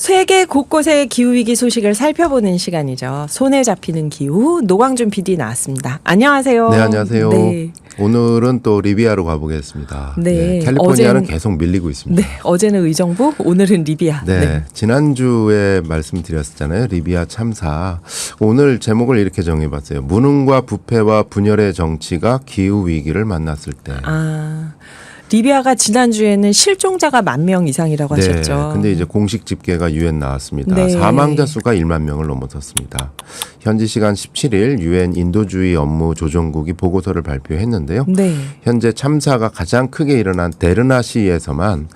세계 곳곳의 기후위기 소식을 살펴보는 시간이죠. 손에 잡히는 기후, 노광준 PD 나왔습니다. 안녕하세요. 네, 안녕하세요. 네. 오늘은 또 리비아로 가보겠습니다. 네, 캘리포니아는 계속 밀리고 있습니다. 네, 어제는 의정부, 오늘은 리비아. 네, 지난주에 말씀드렸었잖아요. 리비아 참사. 오늘 제목을 이렇게 정해봤어요. 무능과 부패와 분열의 정치가 기후위기를 만났을 때. 리비아가 지난주에는 실종자가 10,000명 이상이라고 하셨죠. 네, 근데 이제 공식 집계가 유엔 나왔습니다. 네. 사망자 수가 1만 명을 넘어섰습니다. 현지 시간 17일 유엔 인도주의 업무 조정국이 보고서를 발표했는데요. 네. 현재 참사가 가장 크게 일어난 데르나시에서만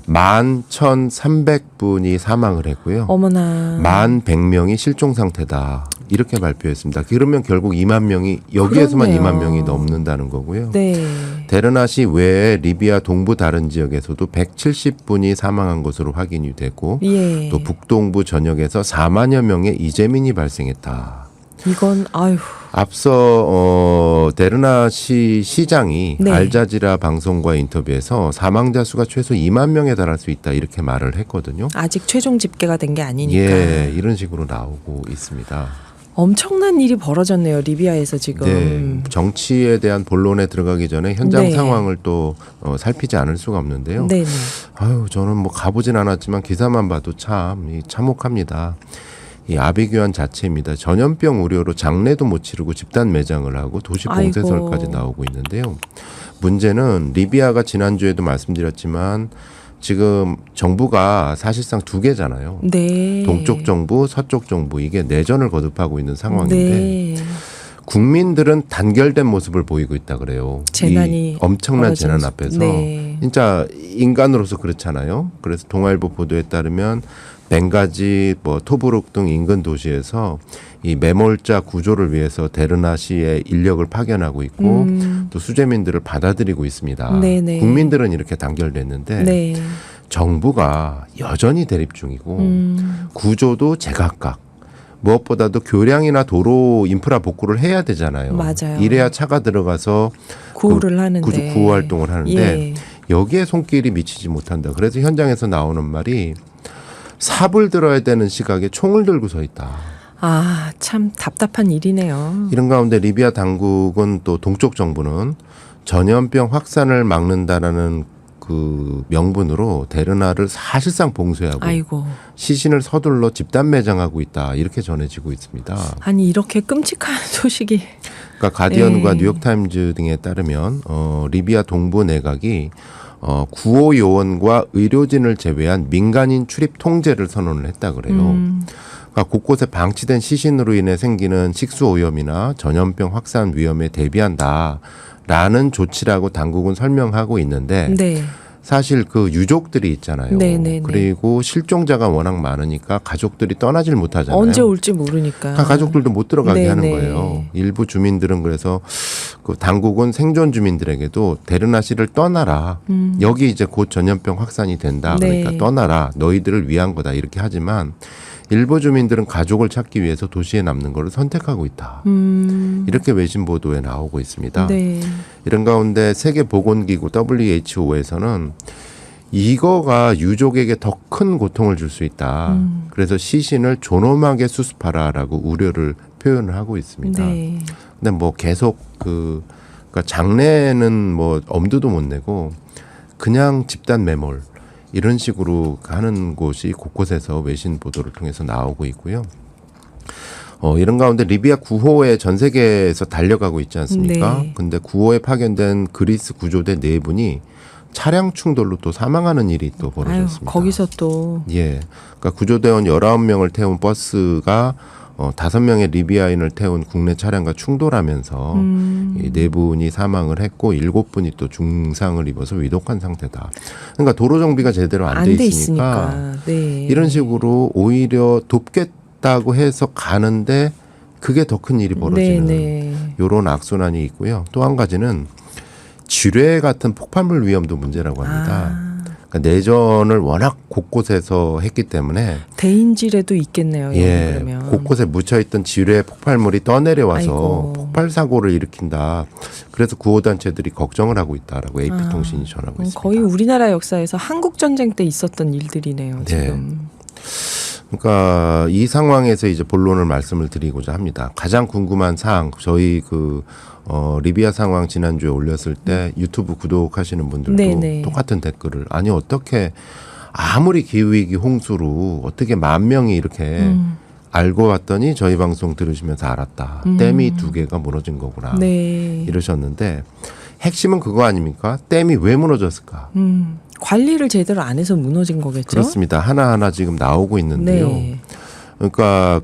11,300분이 사망을 했고요. 어머나. 11,100명이 실종 상태다. 이렇게 발표했습니다. 그러면 결국 2만 명이 여기에서만 그렇네요. 2만 명이 넘는다는 거고요. 네. 데르나시 외에 리비아 동부 다른 지역에서도 170분이 사망한 것으로 확인이 되고 예. 또 북동부 전역에서 40,000여 명의 이재민이 발생했다. 이건 아유. 앞서 데르나시 시장이 네. 알자지라 방송과 인터뷰에서 사망자 수가 최소 2만 명에 달할 수 있다 이렇게 말을 했거든요. 아직 최종 집계가 된 게 아니니까. 예, 이런 식으로 나오고 있습니다. 엄청난 일이 벌어졌네요. 리비아에서 지금. 네, 정치에 대한 본론에 들어가기 전에 현장 네. 상황을 또 살피지 않을 수가 없는데요. 네네. 아유, 저는 뭐 가보진 않았지만 기사만 봐도 참 참혹합니다. 이 아비규환 자체입니다. 전염병 우려로 장례도 못 치르고 집단 매장을 하고 도시 봉쇄설까지 나오고 있는데요. 문제는 리비아가 지난주에도 말씀드렸지만 지금 정부가 사실상 두 개잖아요. 네. 동쪽 정부, 서쪽 정부 이게 내전을 거듭하고 있는 상황인데 네. 국민들은 단결된 모습을 보이고 있다 그래요. 재난이 이 엄청난 재난 벌어지면서. 앞에서 네. 진짜 인간으로서 그렇잖아요. 그래서 동아일보 보도에 따르면 벵가지, 토브룩 등 인근 도시에서 이 매몰자 구조를 위해서 데르나시에 인력을 파견하고 있고 또 수재민들을 받아들이고 있습니다. 네네. 국민들은 이렇게 단결됐는데 네. 정부가 여전히 대립 중이고 구조도 제각각. 무엇보다도 교량이나 도로 인프라 복구를 해야 되잖아요. 맞아요. 이래야 차가 들어가서 구호를 하는데. 구호 활동을 하는데 예. 여기에 손길이 미치지 못한다. 그래서 현장에서 나오는 말이 삽을 들어야 되는 시각에 총을 들고 서 있다. 아, 참 답답한 일이네요. 이런 가운데 리비아 당국은 또 동쪽 정부는 전염병 확산을 막는다라는 그 명분으로 데르나를 사실상 봉쇄하고 아이고. 시신을 서둘러 집단 매장하고 있다. 이렇게 전해지고 있습니다. 아니 이렇게 끔찍한 소식이. 그러니까 가디언과 네. 뉴욕타임즈 등에 따르면 리비아 동부 내각이 구호 요원과 의료진을 제외한 민간인 출입 통제를 선언을 했다 그래요. 그러니까 곳곳에 방치된 시신으로 인해 생기는 식수 오염이나 전염병 확산 위험에 대비한다라는 조치라고 당국은 설명하고 있는데 네. 사실 그 유족들이 있잖아요. 네네네. 그리고 실종자가 워낙 많으니까 가족들이 떠나질 못하잖아요. 언제 올지 모르니까. 그러니까 가족들도 못 들어가게 네네. 하는 거예요. 일부 주민들은 그래서 그 당국은 생존 주민들에게도 데르나시를 떠나라. 여기 이제 곧 전염병 확산이 된다. 그러니까 네. 떠나라. 너희들을 위한 거다. 이렇게 하지만 일부 주민들은 가족을 찾기 위해서 도시에 남는 것을 선택하고 있다. 이렇게 외신 보도에 나오고 있습니다. 네. 이런 가운데 세계보건기구 WHO에서는 이거가 유족에게 더 큰 고통을 줄 수 있다. 그래서 시신을 존엄하게 수습하라라고 우려를 표현을 하고 있습니다. 네. 근데 뭐 계속 그러니까 장례는 뭐 엄두도 못 내고 그냥 집단 매몰 이런 식으로 하는 곳이 곳곳에서 외신 보도를 통해서 나오고 있고요. 이런 가운데 리비아 구호에 전 세계에서 달려가고 있지 않습니까? 네. 근데 구호에 파견된 그리스 구조대 4분이 차량 충돌로 또 사망하는 일이 또 아유, 벌어졌습니다. 거기서 또. 예. 그러니까 구조대원 19명을 태운 버스가 5명의 리비아인을 태운 국내 차량과 충돌하면서 이 4분이 사망을 했고 7분이 또 중상을 입어서 위독한 상태다. 그러니까 도로 정비가 제대로 안 돼 있으니까 네. 이런 식으로 오히려 돕겠다고 해서 가는데 그게 더 큰 일이 벌어지는 이런 악순환이 있고요. 또 한 가지는 지뢰 같은 폭발물 위험도 문제라고 합니다. 그러니까 내전을 워낙 곳곳에서 했기 때문에 대인지뢰도 있겠네요. 예, 그러면. 곳곳에 묻혀있던 지뢰 폭발물이 떠내려와서 아이고. 폭발 사고를 일으킨다. 그래서 구호단체들이 걱정을 하고 있다라고 AP통신이 전하고 있습니다. 거의 우리나라 역사에서 한국 전쟁 때 있었던 일들이네요. 네. 지금. 그러니까 이 상황에서 이제 본론을 말씀을 드리고자 합니다. 가장 궁금한 사항, 저희 리비아 상황 지난주에 올렸을 때 유튜브 구독하시는 분들도 네네. 똑같은 댓글을 아니 어떻게 아무리 기후위기 홍수로 어떻게 10,000명이 이렇게 알고 왔더니 저희 방송 들으시면서 알았다. 댐이 2개가 무너진 거구나. 네. 이러셨는데 핵심은 그거 아닙니까? 댐이 왜 무너졌을까? 관리를 제대로 안 해서 무너진 거겠죠? 그렇습니다. 하나하나 지금 나오고 있는데요. 네. 그러니까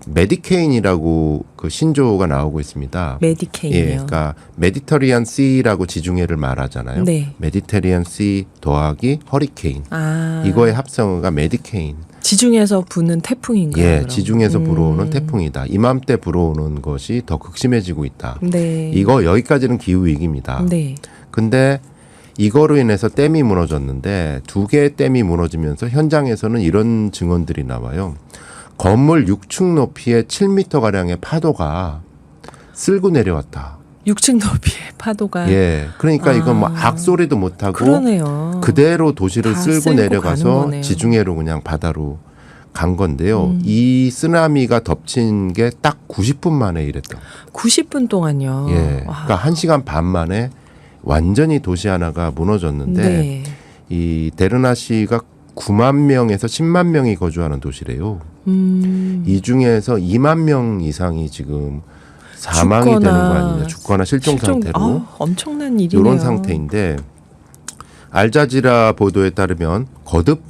메디케인이라고 신조어가 나오고 있습니다. 메디케인이요. 예, 그러니까 메디터리안 씨라고 지중해를 말하잖아요. 네. 메디테리안 씨 더하기 허리케인. 아, 이거의 합성어가 메디케인. 지중해에서 부는 태풍인가요? 예, 그럼? 지중해에서 불어오는 태풍이다. 이맘때 불어오는 것이 더 극심해지고 있다. 네. 이거 여기까지는 기후 위기입니다. 네. 근데 이거로 인해서 댐이 무너졌는데 2개의 댐이 무너지면서 현장에서는 이런 증언들이 나와요. 건물 6층 높이의 7m 가량의 파도가 쓸고 내려왔다. 6층 높이의 파도가. 예, 그러니까 이건 뭐 아. 악소리도 못 하고 그러네요. 그대로 도시를 다 쓸고 쓸고 가는 내려가서 거네요. 지중해로 그냥 바다로 간 건데요. 이 쓰나미가 덮친 게 딱 90분 만에 이랬다. 90분 동안요. 예, 와. 그러니까 1시간 반 만에 완전히 도시 하나가 무너졌는데 네. 이 데르나시가 9만 명에서 10만 명이 거주하는 도시래요. 이 중에서 2만 명 이상이 지금 사망이 되는 거 아니냐. 죽거나 실종 상태로. 엄청난 일이네요. 이런 상태인데 알자지라 보도에 따르면 거듭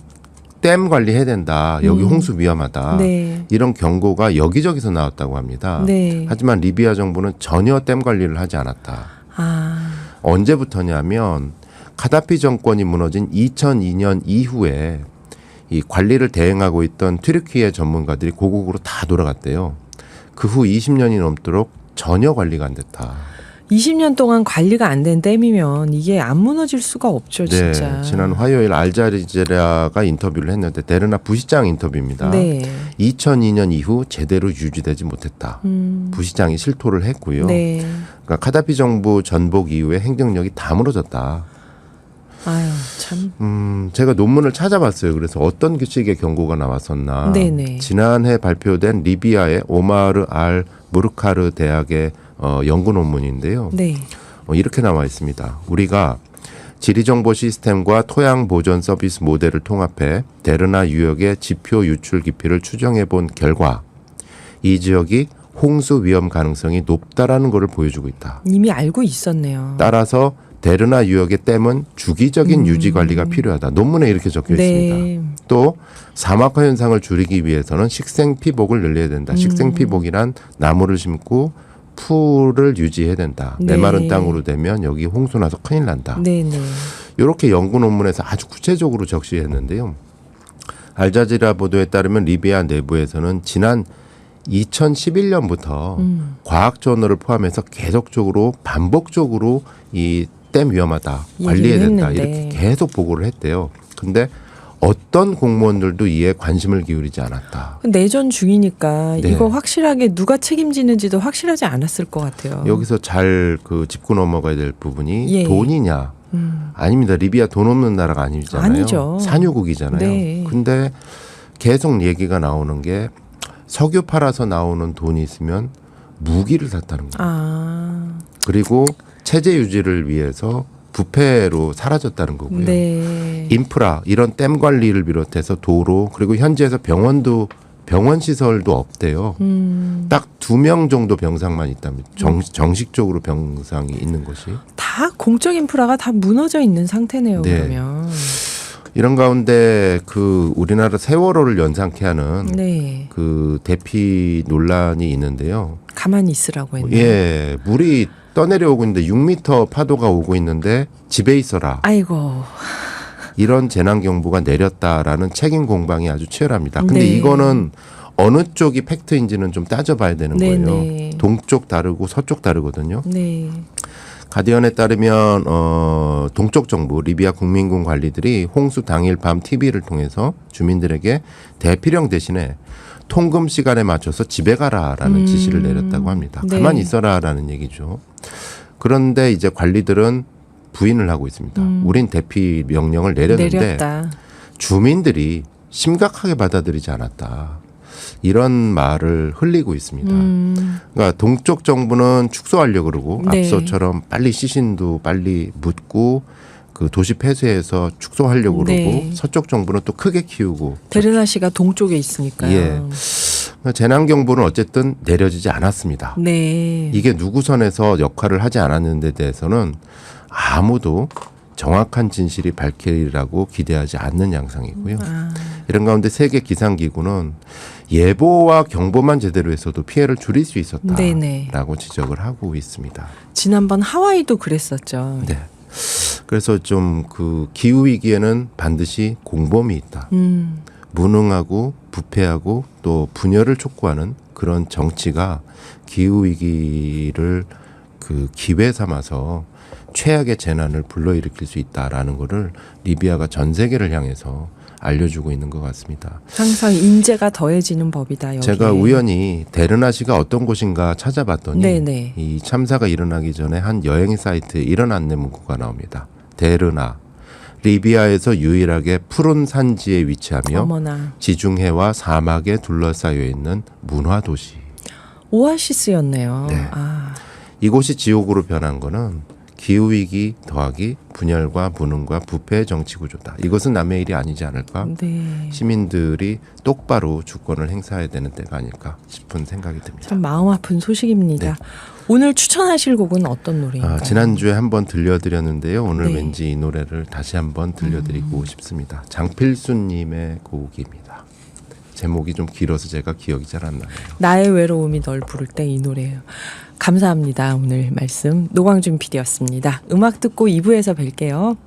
댐 관리해야 된다. 여기 홍수 위험하다. 네. 이런 경고가 여기저기서 나왔다고 합니다. 네. 하지만 리비아 정부는 전혀 댐 관리를 하지 않았다. 아, 언제부터냐면 카다피 정권이 무너진 2002년 이후에 이 관리를 대행하고 있던 튀르키예 전문가들이 고국으로 다 돌아갔대요. 그 후 20년이 넘도록 전혀 관리가 안 됐다. 20년 동안 관리가 안 된 댐이면 이게 안 무너질 수가 없죠, 네, 진짜. 지난 화요일 알자지라가 인터뷰를 했는데 데르나 부시장 인터뷰입니다. 네. 2002년 이후 제대로 유지되지 못했다. 부시장이 실토를 했고요. 네. 그러니까 카다피 정부 전복 이후에 행정력이 다 무너졌다. 아유, 참. 제가 논문을 찾아봤어요. 그래서 어떤 규칙의 경고가 나왔었나. 네네. 지난해 발표된 리비아의 오마르 알 무르카르 대학의 연구 논문인데요. 네. 이렇게 나와 있습니다. 우리가 지리정보 시스템과 토양 보존 서비스 모델을 통합해 데르나 유역의 지표 유출 깊이를 추정해 본 결과 이 지역이 홍수 위험 가능성이 높다라는 것을 보여주고 있다. 이미 알고 있었네요. 따라서 데르나 유역의 댐은 주기적인 유지 관리가 필요하다. 논문에 이렇게 적혀 있습니다. 네. 또 사막화 현상을 줄이기 위해서는 식생 피복을 늘려야 된다. 식생 피복이란 나무를 심고 풀을 유지해야 된다. 네. 메마른 땅으로 되면 여기 홍수 나서 큰일 난다. 네네. 이렇게 연구 논문에서 아주 구체적으로 적시했는데요. 알자지라 보도에 따르면 리비아 내부에서는 지난 2011년부터 과학 저널을 포함해서 계속적으로 반복적으로 이 댐 위험하다, 관리해야 된다 했는데. 이렇게 계속 보고를 했대요. 근데 어떤 공무원들도 이에 관심을 기울이지 않았다. 내전 중이니까 네. 이거 확실하게 누가 책임지는지도 확실하지 않았을 것 같아요. 여기서 잘 짚고 넘어가야 될 부분이 예. 돈이냐? 아닙니다. 리비아 돈 없는 나라가 아니잖아요. 아니죠. 산유국이잖아요. 네. 근데 계속 얘기가 나오는 게 석유 팔아서 나오는 돈이 있으면 무기를 샀다는 거예요. 아, 그리고 체제 유지를 위해서 부패로 사라졌다는 거고요. 네. 인프라 이런 댐 관리를 비롯해서 도로 그리고 현지에서 병원 시설도 없대요. 딱 2명 정도 병상만 있답니다. 정식적으로 병상이 있는 것이. 다 공적 인프라가 다 무너져 있는 상태네요. 네. 그러면. 이런 가운데 우리나라 세월호를 연상케 하는 네. 대피 논란이 있는데요. 가만히 있으라고 했네요. 예, 물이 떠내려오고 있는데 6m 파도가 오고 있는데 집에 있어라. 아이고. 이런 재난 경보가 내렸다라는 책임 공방이 아주 치열합니다. 근데 네. 이거는 어느 쪽이 팩트인지는 좀 따져봐야 되는 네네. 거예요. 동쪽 다르고 서쪽 다르거든요. 네. 가디언에 따르면 동쪽 정부 리비아 국민군 관리들이 홍수 당일 밤 TV를 통해서 주민들에게 대피령 대신에 통금 시간에 맞춰서 집에 가라라는 지시를 내렸다고 합니다. 네. 가만히 있어라라는 얘기죠. 그런데 이제 관리들은 부인을 하고 있습니다. 우린 대피 명령을 내렸는데 내렸다. 주민들이 심각하게 받아들이지 않았다. 이런 말을 흘리고 있습니다. 그러니까 동쪽 정부는 축소하려고 그러고 네. 앞서처럼 빨리 시신도 빨리 묻고 그 도시 폐쇄해서 축소하려고 그러고 네. 서쪽 정부는 또 크게 키우고 데르나시가 동쪽에 있으니까요. 예. 그러니까 재난경보는 어쨌든 내려지지 않았습니다. 네. 이게 누구 선에서 역할을 하지 않았는 데 대해서는 아무도 정확한 진실이 밝히리라고 기대하지 않는 양상이고요. 아, 이런 가운데 세계 기상기구는 예보와 경보만 제대로 했어도 피해를 줄일 수 네네. 있었다라고 지적을 하고 있습니다. 지난번 하와이도 그랬었죠. 네. 그래서 좀 그 기후 위기에는 반드시 공범이 있다. 무능하고 부패하고 또 분열을 촉구하는 그런 정치가 기후 위기를 그 기회 삼아서 최악의 재난을 불러일으킬 수 있다라는 것을 리비아가 전 세계를 향해서 알려주고 있는 것 같습니다. 항상 인재가 더해지는 법이다. 여기에. 제가 우연히 데르나시가 어떤 곳인가 찾아봤더니 네네. 이 참사가 일어나기 전에 한 여행 사이트에 이런 안내 문구가 나옵니다. 데르나, 리비아에서 유일하게 푸른 산지에 위치하며 어머나. 지중해와 사막에 둘러싸여 있는 문화 도시. 오아시스였네요. 네. 아, 이곳이 지옥으로 변한 거는 기후위기 더하기 분열과 무능과 부패의 정치구조다. 이것은 남의 일이 아니지 않을까? 네. 시민들이 똑바로 주권을 행사해야 되는 때가 아닐까 싶은 생각이 듭니다. 참 마음 아픈 소식입니다. 네. 오늘 추천하실 곡은 어떤 노래인가요? 지난주에 한번 들려드렸는데요. 오늘 네. 왠지 이 노래를 다시 한번 들려드리고 싶습니다. 장필수님의 곡입니다. 제목이 좀 길어서 제가 기억이 잘 안 나네요. 나의 외로움이 널 부를 때 이 노래예요. 감사합니다. 오늘 말씀 노광준 PD였습니다. 음악 듣고 2부에서 뵐게요.